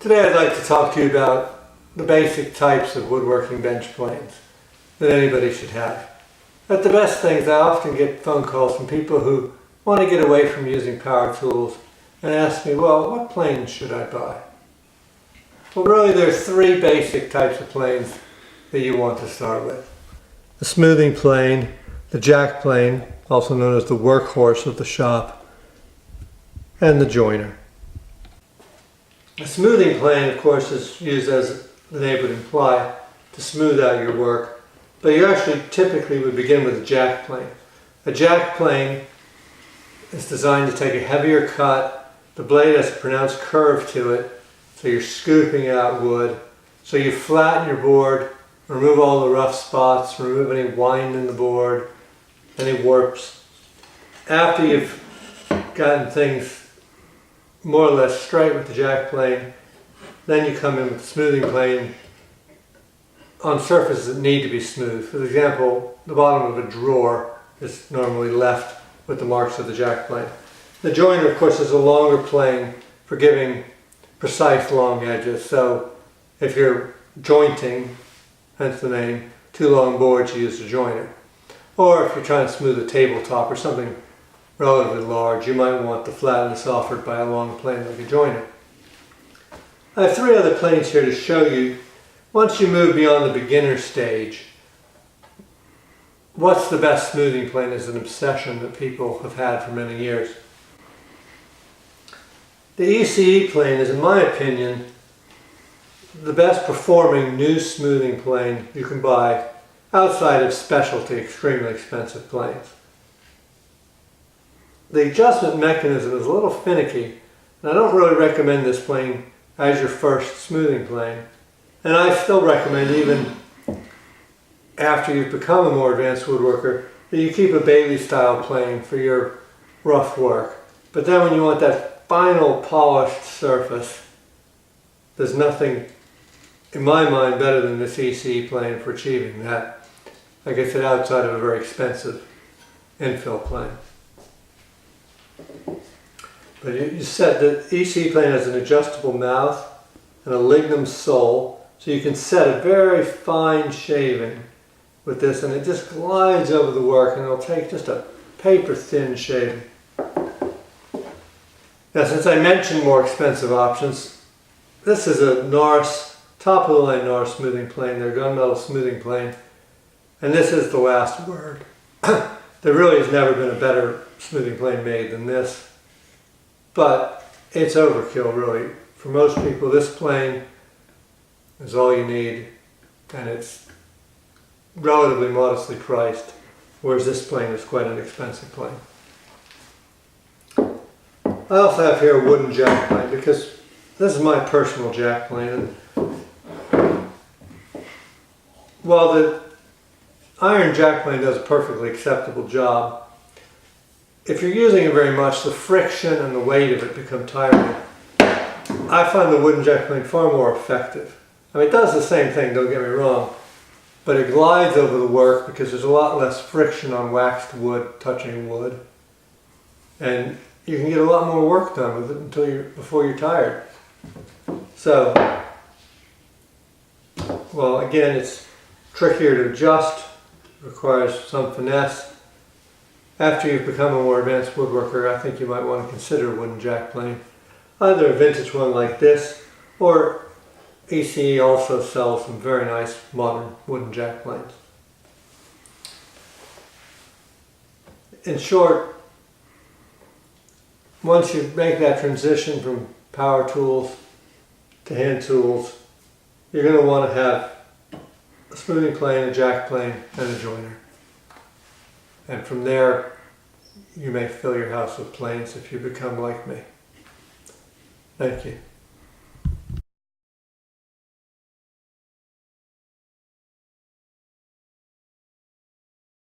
Today I'd like to talk to you about the basic types of woodworking bench planes that anybody should have. But the best things, I often get phone calls from people who want to get away from using power tools and ask me, well, what planes should I buy? Well, really there's three basic types of planes that you want to start with. The smoothing plane, the jack plane, also known as the workhorse of the shop, and the joiner. A smoothing plane, of course, is used, as the name would imply, to smooth out your work. But you actually typically would begin with a jack plane. A jack plane is designed to take a heavier cut. The blade has a pronounced curve to it, so you're scooping out wood. So you flatten your board, remove all the rough spots, remove any wind in the board, any warps. After you've gotten things more or less straight with the jack plane, then you come in with the smoothing plane on surfaces that need to be smooth. For example, the bottom of a drawer is normally left with the marks of the jack plane. The joiner, of course, is a longer plane for giving precise long edges. So if you're jointing, hence the name, two long boards, you use the joiner. Or if you're trying to smooth a tabletop or something relatively large, you might want the flatness offered by a long plane like a joiner. I have three other planes here to show you. Once you move beyond the beginner stage, what's the best smoothing plane is an obsession that people have had for many years. The ECE plane is, in my opinion, the best performing new smoothing plane you can buy outside of specialty, extremely expensive planes. The adjustment mechanism is a little finicky, and I don't really recommend this plane as your first smoothing plane. And I still recommend, even after you've become a more advanced woodworker, that you keep a Bailey style plane for your rough work. But then when you want that final polished surface, there's nothing, in my mind, better than this ECE plane for achieving that. Like I said, outside of a very expensive infill plane. But you said that ECE plane has an adjustable mouth and a lignum sole, so you can set a very fine shaving with this, and it just glides over the work, and it'll take just a paper thin shaving. Now, since I mentioned more expensive options, this is a Norris, top of the line Norris smoothing plane, their gunmetal smoothing plane, and this is the last word. There really has never been a better smoothing plane made than this, but it's overkill really. For most people, this plane is all you need, and it's relatively modestly priced, whereas this plane is quite an expensive plane. I also have here a wooden jack plane, because this is my personal jack plane. And while the iron jack plane does a perfectly acceptable job, if you're using it very much, the friction and the weight of it become tiring. I find the wooden jack plane far more effective. I mean, it does the same thing, don't get me wrong, but it glides over the work because there's a lot less friction on waxed wood touching wood, and you can get a lot more work done with it before you're tired. So, well, again, it's trickier to adjust, requires some finesse. After you've become a more advanced woodworker, I think you might want to consider a wooden jack plane. Either a vintage one like this, or ECE also sells some very nice modern wooden jack planes. In short, once you make that transition from power tools to hand tools, you're going to want to have a smoothing plane, a jack plane, and a joiner. And from there, you may fill your house with planes if you become like me. Thank you.